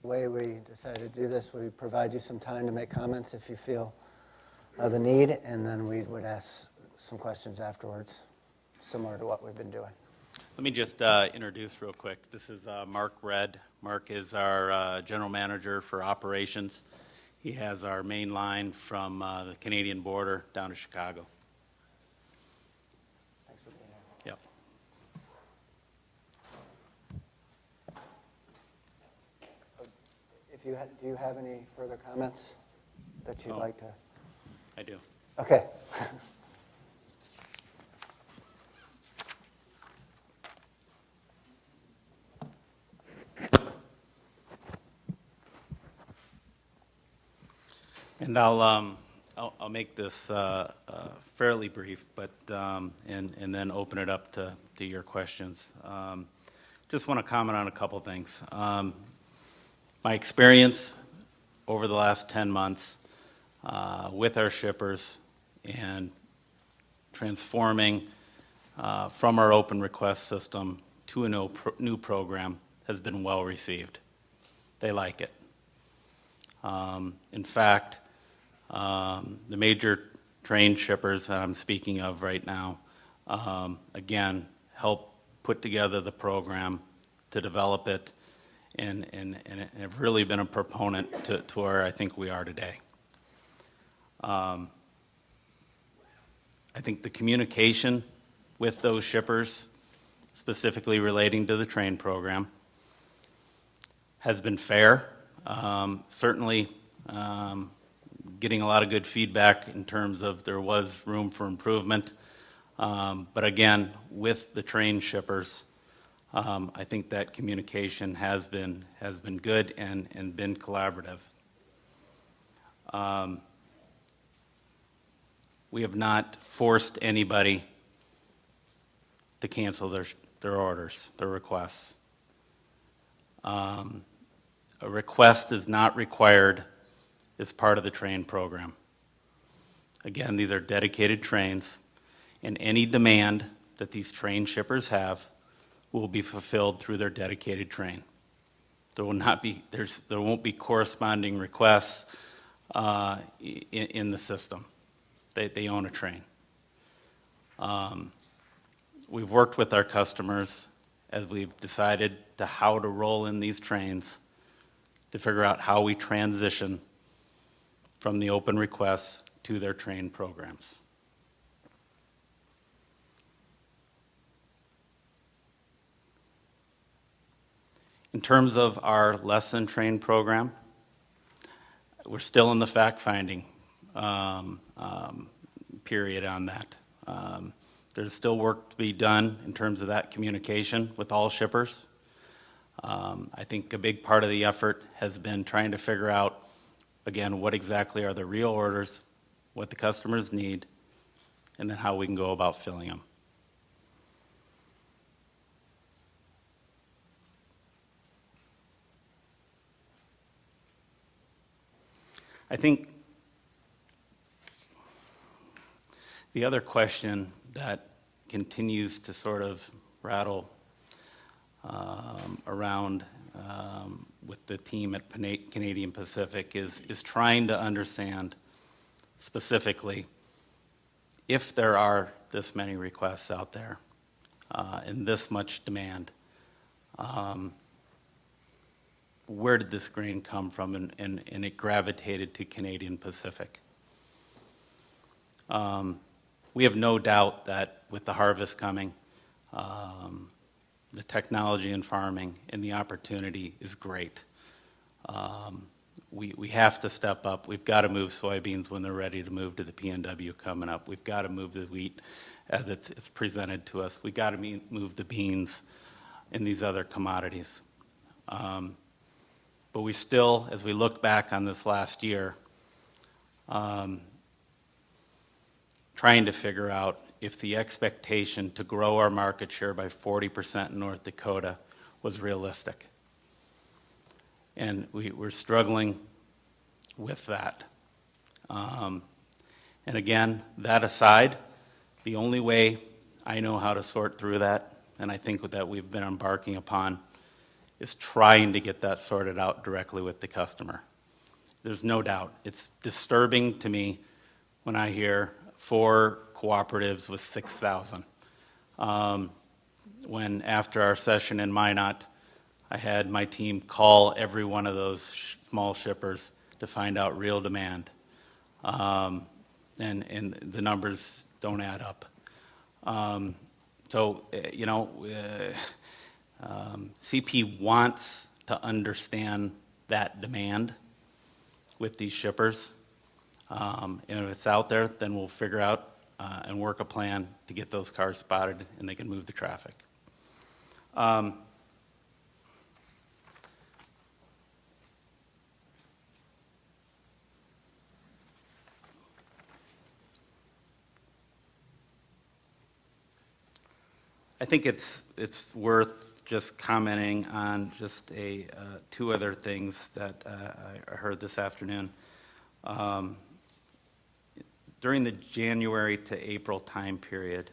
way we decided to do this, we provide you some time to make comments if you feel the need, and then we would ask some questions afterwards, similar to what we've been doing. Let me just introduce real quick. This is Mark Redd. Mark is our general manager for operations. He has our main line from the Canadian border down to Chicago. Thanks for being here. Yep. Do you have any further comments that you'd like to? I do. Okay. And I'll make this fairly brief, but and then open it up to your questions. Just want to comment on a couple things. My experience over the last 10 months with our shippers and transforming from our open request system to a new program has been well received. They like it. In fact, the major train shippers that I'm speaking of right now, again, help put together the program to develop it and have really been a proponent to where I think we are today. I think the communication with those shippers, specifically relating to the train program, has been fair. Certainly getting a lot of good feedback in terms of there was room for improvement. But again, with the train shippers, I think that communication has been good and been collaborative. We have not forced anybody to cancel their orders, their requests. A request is not required as part of the train program. Again, these are dedicated trains, and any demand that these train shippers have will be fulfilled through their dedicated train. There won't be corresponding requests in the system. They own a train. We've worked with our customers as we've decided how to roll in these trains to figure out how we transition from the open requests to their train programs. In terms of our lesson train program, we're still in the fact-finding period on that. There's still work to be done in terms of that communication with all shippers. I think a big part of the effort has been trying to figure out, again, what exactly are the real orders, what the customers need, and then how we can go about filling them. I think the other question that continues to sort of rattle around with the team at Canadian Pacific is trying to understand specifically if there are this many requests out there and this much demand, where did this grain come from, and it gravitated to Canadian Pacific. We have no doubt that with the harvest coming, the technology in farming and the opportunity is great. We have to step up. We've got to move soybeans when they're ready to move to the PNW coming up. We've got to move the wheat as it's presented to us. We've got to move the beans and these other commodities. But we still, as we look back on this last year, trying to figure out if the expectation to grow our market share by 40% in North Dakota was realistic. And we're struggling with that. And again, that aside, the only way I know how to sort through that, and I think that we've been embarking upon, is trying to get that sorted out directly with the customer. There's no doubt. It's disturbing to me when I hear 4 cooperatives with 6,000. When after our session in Minot, I had my team call every one of those small shippers to find out real demand. And the numbers don't add up. CP wants to understand that demand with these shippers. And if it's out there, then we'll figure out and work a plan to get those cars spotted and they can move the traffic. I think it's worth just commenting on just 2 other things that I heard this afternoon. During the January to April time period,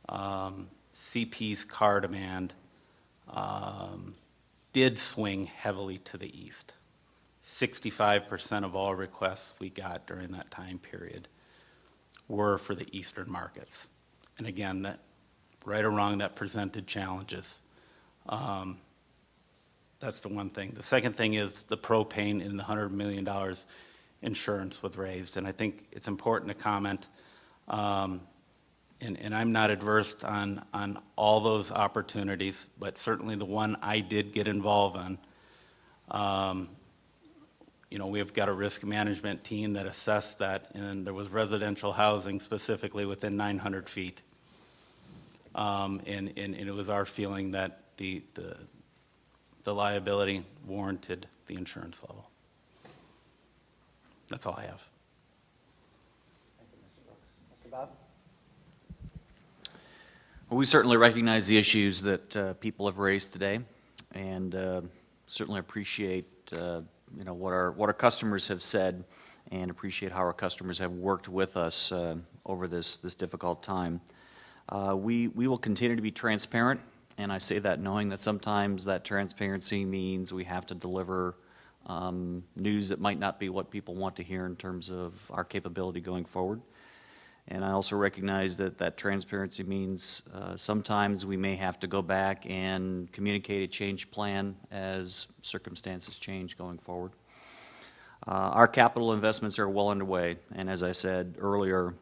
CP's car demand did swing heavily to the east. 65% of all requests we got during that time period were for the eastern markets. And again, that right or wrong, that presented challenges. That's the one thing. The second thing is the propane in the $100 million insurance was raised. And I think it's important to comment, and I'm not adverse on all those opportunities, but certainly the one I did get involved in, we've got a risk management team that assessed that, and there was residential housing specifically within 900 feet. And it was our feeling that the liability warranted the insurance level. That's all I have. Thank you, Mr. Brooks. Mr. Bob? Well, we certainly recognize the issues that people have raised today, and certainly appreciate what our customers have said, and appreciate how our customers have worked with us over this difficult time. We will continue to be transparent, and I say that knowing that sometimes that transparency means we have to deliver news that might not be what people want to hear in terms of our capability going forward. And I also recognize that transparency means sometimes we may have to go back and communicate a change plan as circumstances change going forward. Our capital investments are well underway, and as I said earlier,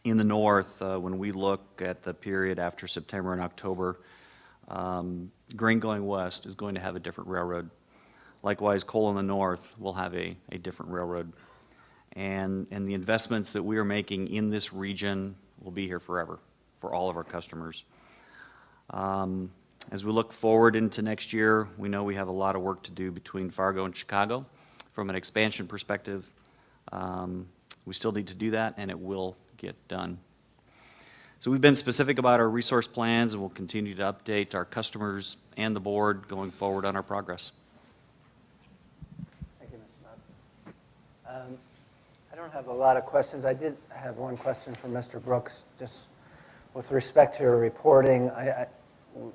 in the north, when we look at the period after September and October, grain going west is going to have a different railroad. Likewise, coal in the north will have a different railroad. And the investments that we are making in this region will be here forever for all of our customers. As we look forward into next year, we know we have a lot of work to do between Fargo and Chicago from an expansion perspective. We still need to do that, and it will get done. So we've been specific about our resource plans, and we'll continue to update our customers and the board going forward on our progress. Thank you, Mr. Bob. I don't have a lot of questions. I did have one question for Mr. Brooks, just with respect to your reporting.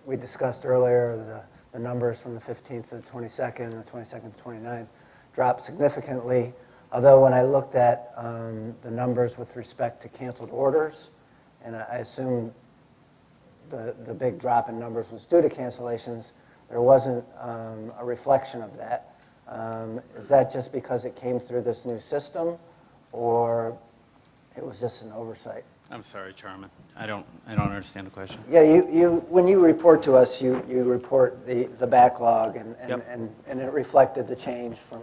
We discussed earlier the numbers from the 15th to the 22nd and the 22nd to 29th dropped significantly, although when I looked at the numbers with respect to canceled orders, and I assume the big drop in numbers was due to cancellations, there wasn't a reflection of that. Is that just because it came through this new system, or it was just an oversight? I'm sorry, Chairman. I don't understand the question. Yeah, you when you report to us, you report the backlog, and Yep. and it reflected the change from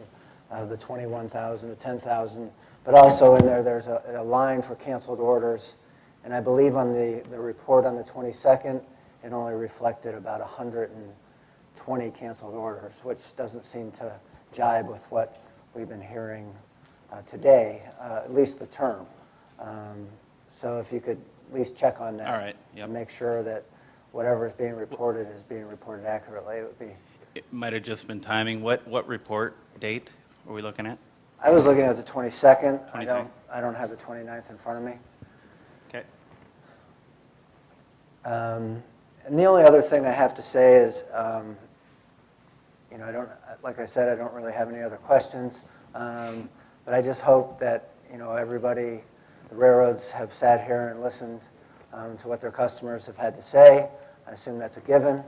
the 21,000 to 10,000, but also in there's a line for canceled orders, and I believe on the report on the 22nd, it only reflected about 120 canceled orders, which doesn't seem to jibe with what we've been hearing today, at least the term. So if you could at least check on that. All right, yep. And make sure that whatever is being reported accurately, it would be. It might have just been timing. What report date are we looking at? I was looking at the 22nd. 22nd. I don't have the 29th in front of me. Okay. And the only other thing I have to say is I don't, like I said, I don't really have any other questions. But I just hope that, everybody, the railroads have sat here and listened to what their customers have had to say. I assume that's a given.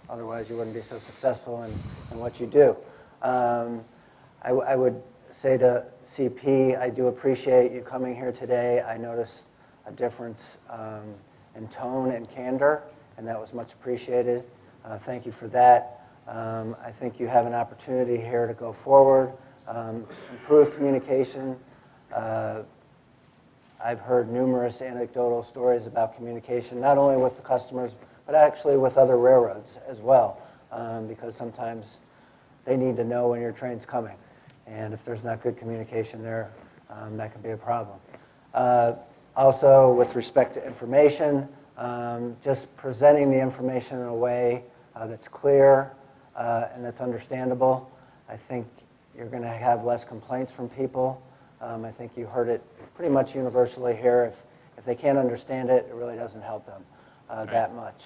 Otherwise, you wouldn't be so successful in what you do. I would say to CP, I do appreciate you coming here today. I noticed a difference in tone and candor, and that was much appreciated. Thank you for that. I think you have an opportunity here to go forward, improve communication. I've heard numerous anecdotal stories about communication, not only with the customers, but actually with other railroads as well, because sometimes they need to know when your train's coming. And if there's not good communication there, that can be a problem. Also, with respect to information, just presenting the information in a way that's clear and that's understandable. I think you're going to have less complaints from people. I think you heard it pretty much universally here. If they can't understand it, it really doesn't help them that much.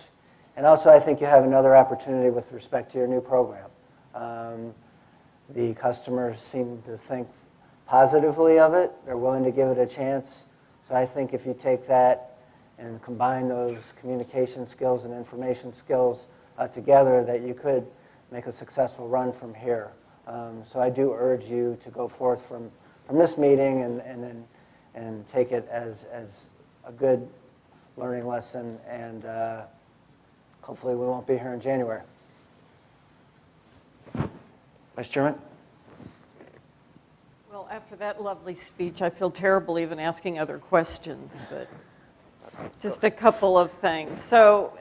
And also, I think you have another opportunity with respect to your new program. The customers seem to think positively of it. They're willing to give it a chance. So I think if you take that and combine those communication skills and information skills together, that you could make a successful run from here. So I do urge you to go forth from this meeting and take it as a good learning lesson, and hopefully we won't be here in January. Vice Chairman? Well, after that lovely speech, I feel terrible even asking other questions, but just a couple of things. So,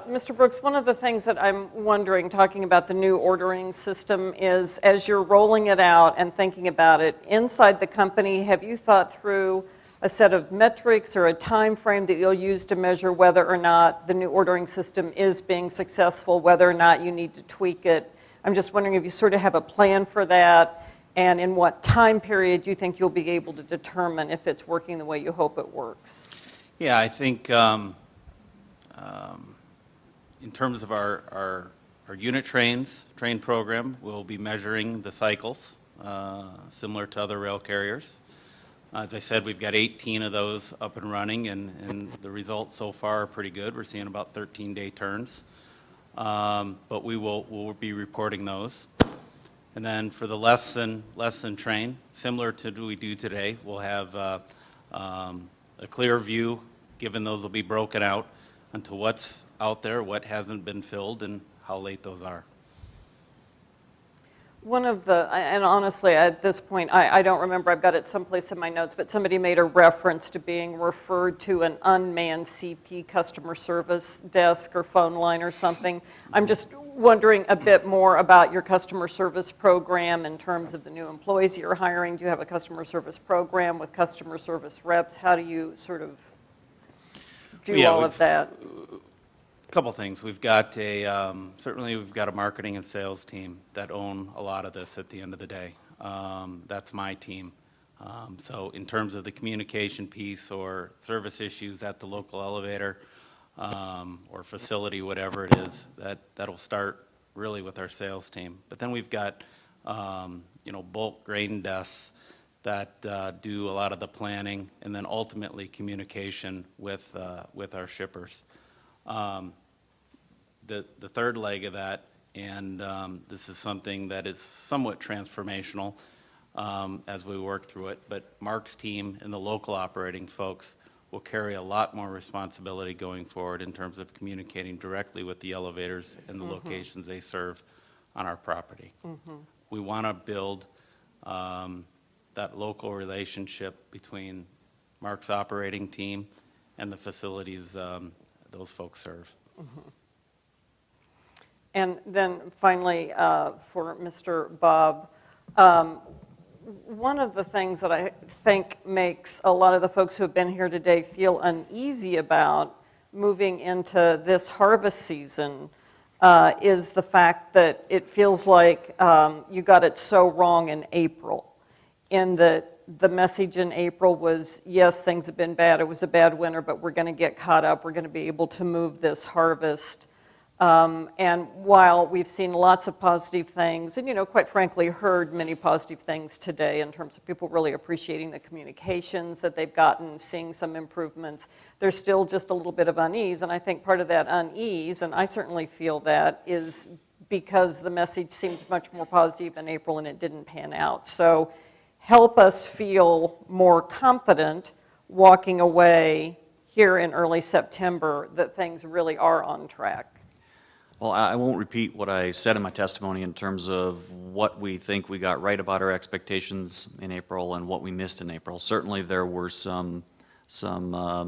Mr. Brooks, one of the things that I'm wondering, talking about the new ordering system, is as you're rolling it out and thinking about it, inside the company, have you thought through a set of metrics or a time frame that you'll use to measure whether or not the new ordering system is being successful, whether or not you need to tweak it? I'm just wondering if you sort of have a plan for that, and in what time period do you think you'll be able to determine if it's working the way you hope it works? Yeah, I think in terms of our unit train program, we'll be measuring the cycles, similar to other rail carriers. As I said, we've got 18 of those up and running, and the results so far are pretty good. We're seeing about 13-day turns, but we'll be reporting those. And then for the less than train, similar to what we do today, we'll have a clear view, given those will be broken out, onto what's out there, what hasn't been filled, and how late those are. One of the, and honestly, at this point, I don't remember, I've got it someplace in my notes, but somebody made a reference to being referred to an unmanned CP customer service desk or phone line or something. I'm just wondering a bit more about your customer service program in terms of the new employees you're hiring. Do you have a customer service program with customer service reps? How do you sort of do all of that? A couple things. We've got certainly we've got a marketing and sales team that own a lot of this at the end of the day. That's my team. So in terms of the communication piece or service issues at the local elevator or facility, whatever it is, that'll start really with our sales team. But then we've got bulk grain desks that do a lot of the planning, and then ultimately communication with our shippers. The third leg of that, and this is something that is somewhat transformational as we work through it, but Mark's team and the local operating folks will carry a lot more responsibility going forward in terms of communicating directly with the elevators and the locations they serve on our property. We want to build that local relationship between Mark's operating team and the facilities those folks serve. And then finally, for Mr. Bob, one of the things that I think makes a lot of the folks who have been here today feel uneasy about moving into this harvest season is the fact that it feels like you got it so wrong in April, in that the message in April was, yes, things have been bad, it was a bad winter, but we're going to get caught up, we're going to be able to move this harvest. And while we've seen lots of positive things, and, quite frankly, heard many positive things today in terms of people really appreciating the communications that they've gotten, seeing some improvements, there's still just a little bit of unease. And I think part of that unease, and I certainly feel that, is because the message seemed much more positive in April and it didn't pan out. So help us feel more confident walking away here in early September that things really are on track. Well, I won't repeat what I said in my testimony in terms of what we think we got right about our expectations in April and what we missed in April. Certainly there were some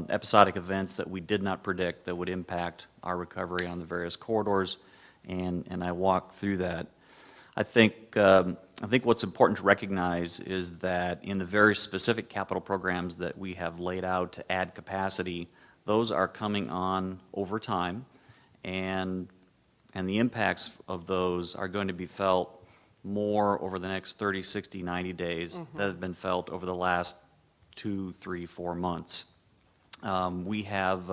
episodic events that we did not predict that would impact our recovery on the various corridors, and I walked through that. I think what's important to recognize is that in the very specific capital programs that we have laid out to add capacity, those are coming on over time, and the impacts of those are going to be felt more over the next 30, 60, 90 days that have been felt over the last 2, 3, 4 months. We have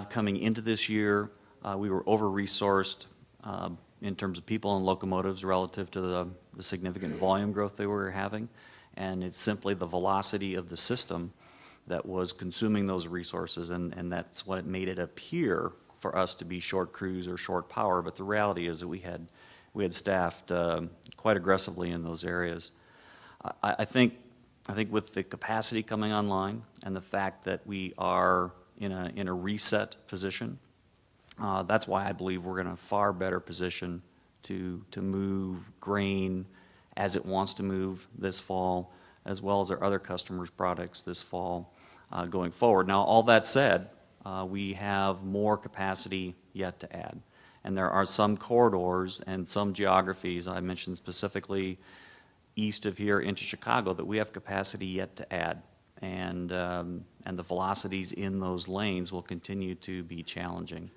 coming into this year, we were over-resourced in terms of people and locomotives relative to the significant volume growth they were having, and it's simply the velocity of the system that was consuming those resources, and that's what made it appear for us to be short crews or short power, but the reality is that we had staffed quite aggressively in those areas. I think with the capacity coming online and the fact that we are in a reset position, that's why I believe we're in a far better position to move grain as it wants to move this fall, as well as our other customers' products this fall going forward. Now, all that said, we have more capacity yet to add. And there are some corridors and some geographies, I mentioned specifically east of here into Chicago, that we have capacity yet to add. And the velocities in those lanes will continue to be challenging.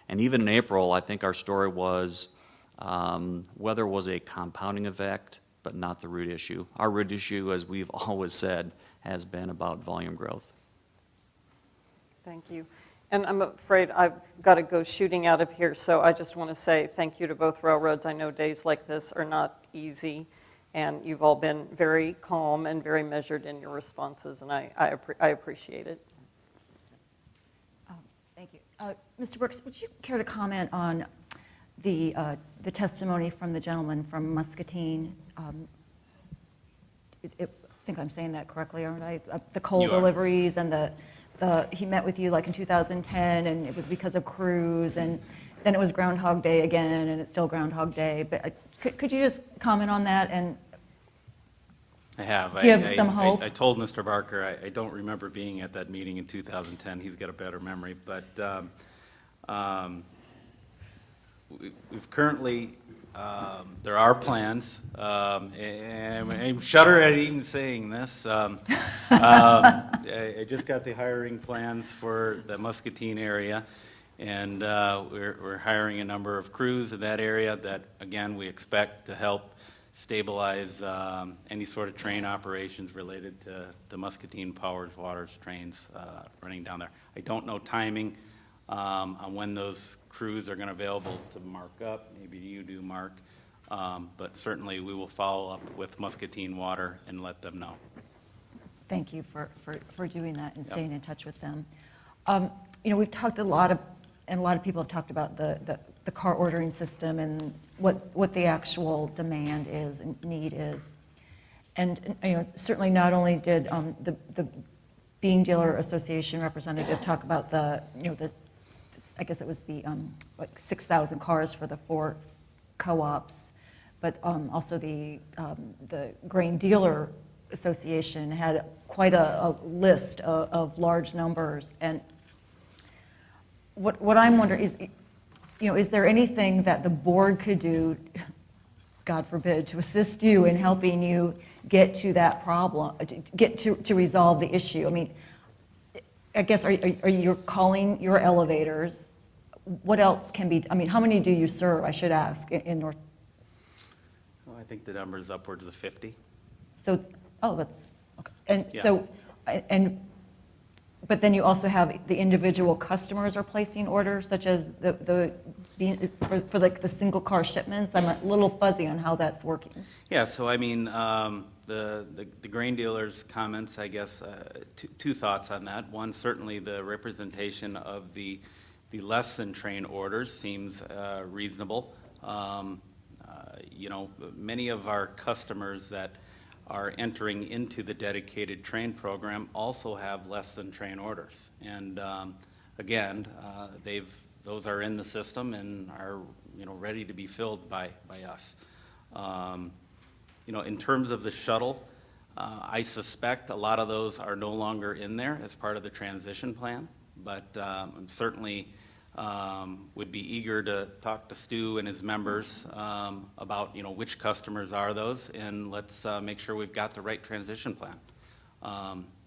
And even in April, I think our story was weather was a compounding effect, but not the root issue. Our root issue, as we've always said, has been about volume growth. Thank you. And I'm afraid I've got to go shooting out of here, so I just want to say thank you to both railroads. I know days like this are not easy, and you've all been very calm and very measured in your responses, and I appreciate it. Thank you. Mr. Brooks, would you care to comment on the testimony from the gentleman from Muscatine? I think I'm saying that correctly, aren't I? The coal You are. deliveries and he met with you like in 2010, and it was because of crews, and then it was Groundhog Day again, and it's still Groundhog Day. But could you just comment on that and I have. give some hope? I told Mr. Barker I don't remember being at that meeting in 2010. He's got a better memory. But we've currently, there are plans, and I shudder at even saying this. I just got the hiring plans for the Muscatine area, and we're hiring a number of crews in that area that, again, we expect to help stabilize any sort of train operations related to the Muscatine Powers Waters trains running down there. I don't know timing on when those crews are going to be available to mark up. Maybe you do, Mark. But certainly we will follow up with Muscatine Water and let them know. Thank you for doing that and Yep. staying in touch with them. We've talked a lot of people have talked about the car ordering system and what the actual demand is and need is. And certainly not only did the Bean Dealer Association representative talk about I guess it was the like 6,000 cars for the 4 co-ops, but also the Grain Dealer Association had quite a list of large numbers. And what I'm wondering is there anything that the board could do, God forbid, to assist you in helping you get to that problem, get to resolve the issue? I mean, I guess, are you calling your elevators? What else can be, how many do you serve, I should ask, in North? Well, I think the number is upwards of 50. So, that's, okay. And Yeah. so, and but then you also have the individual customers are placing orders, such as for like the single car shipments. I'm a little fuzzy on how that's working. Yeah, so I mean, the grain dealer's comments, I guess, two thoughts on that. One, certainly the representation of the less than train orders seems reasonable. You know, many of our customers that are entering into the dedicated train program also have less than train orders. And again, those are in the system and are, you know, ready to be filled by us. You know, in terms of the shuttle, I suspect a lot of those are no longer in there as part of the transition plan, but I'm certainly would be eager to talk to Stu and his members about, you know, which customers are those, and let's make sure we've got the right transition plan.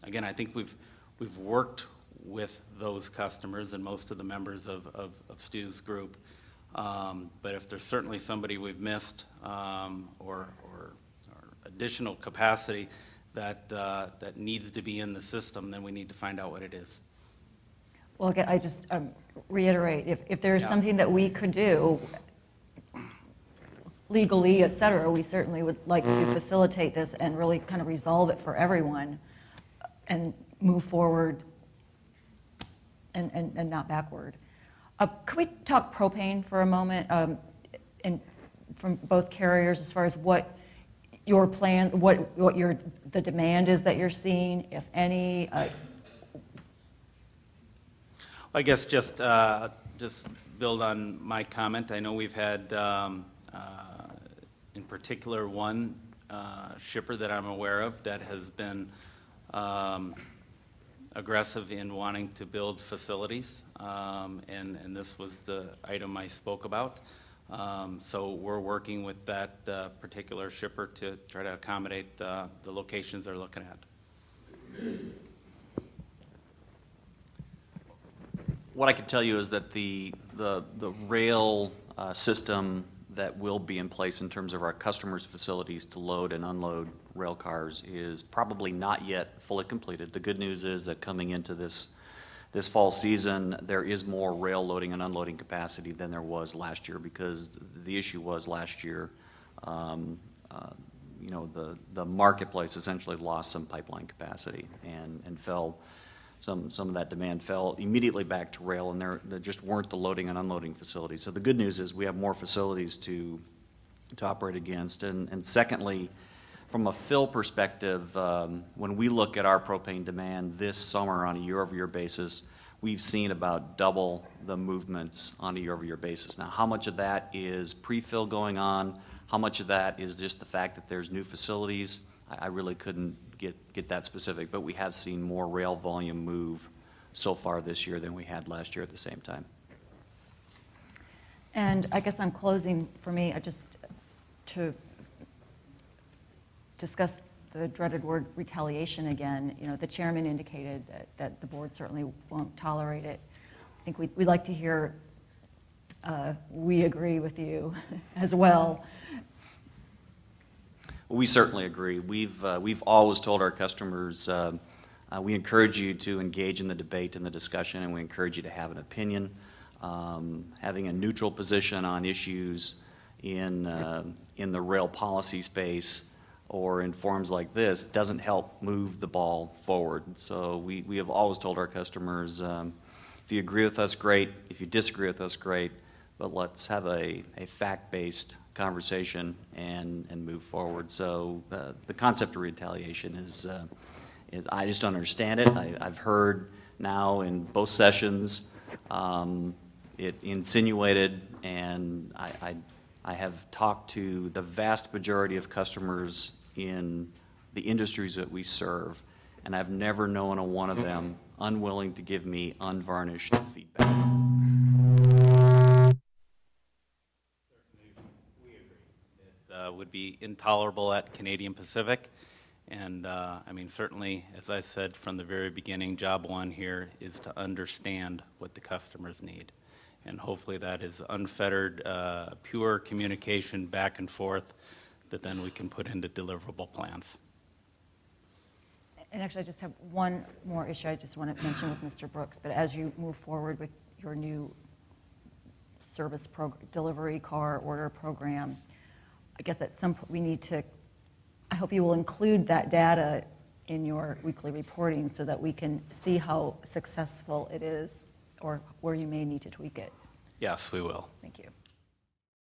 Again, I think we've worked with those customers and most of the members of Stu's group, but if there's certainly somebody we've missed or additional capacity that needs to be in the system, then we need to find out what it is. Well, again, I just reiterate, if there's Yeah. something that we could do legally, et cetera, we certainly would like to facilitate this and really kind of resolve it for everyone and move forward and not backward. Could we talk propane for a moment, and from both carriers, as far as what your plan, what the demand is that you're seeing, if any? I guess just build on my comment. I know we've had, in particular, one shipper that I'm aware of that has been aggressive in wanting to build facilities, and this was the item I spoke about. So we're working with that particular shipper to try to accommodate the locations they're looking at. What I can tell you is that the rail system that will be in place in terms of our customers' facilities to load and unload rail cars is probably not yet fully completed. The good news is that coming into this fall season, there is more rail loading and unloading capacity than there was last year, because the issue was last year, you know, the marketplace essentially lost some pipeline capacity and fell. Some of that demand fell immediately back to rail, and there just weren't the loading and unloading facilities. So the good news is we have more facilities to operate against. And secondly, from a fill perspective, when we look at our propane demand this summer on a year-over-year basis, we've seen about double the movements on a year-over-year basis. Now, how much of that is pre-fill going on? How much of that is just the fact that there's new facilities? I really couldn't get that specific, but we have seen more rail volume move so far this year than we had last year at the same time. And I guess I'm closing for me, just to discuss the dreaded word retaliation again. You know, the chairman indicated that the board certainly won't tolerate it. I think we'd like to hear we agree with you as well. We certainly agree. We've always told our customers, we encourage you to engage in the debate and the discussion, and we encourage you to have an opinion. Having a neutral position on issues in the rail policy space or in forums like this doesn't help move the ball forward. So we have always told our customers, if you agree with us, great. If you disagree with us, great. But let's have a fact-based conversation and move forward. So the concept of retaliation is I just don't understand it. I've heard now in both sessions it insinuated, and I have talked to the vast majority of customers in the industries that we serve, and I've never known a one of them unwilling to give me unvarnished feedback. Would be intolerable at Canadian Pacific. And I mean, certainly, as I said from the very beginning, job one here is to understand what the customers need. And hopefully that is unfettered, pure communication back and forth that then we can put into deliverable plans. And actually, I just have one more issue I just want to mention with Mr. Brooks, but as you move forward with your new service delivery car order program, I guess at some point we need to, I hope you will include that data in your weekly reporting so that we can see how successful it is or where you may need to tweak it. Yes, we will. Thank you.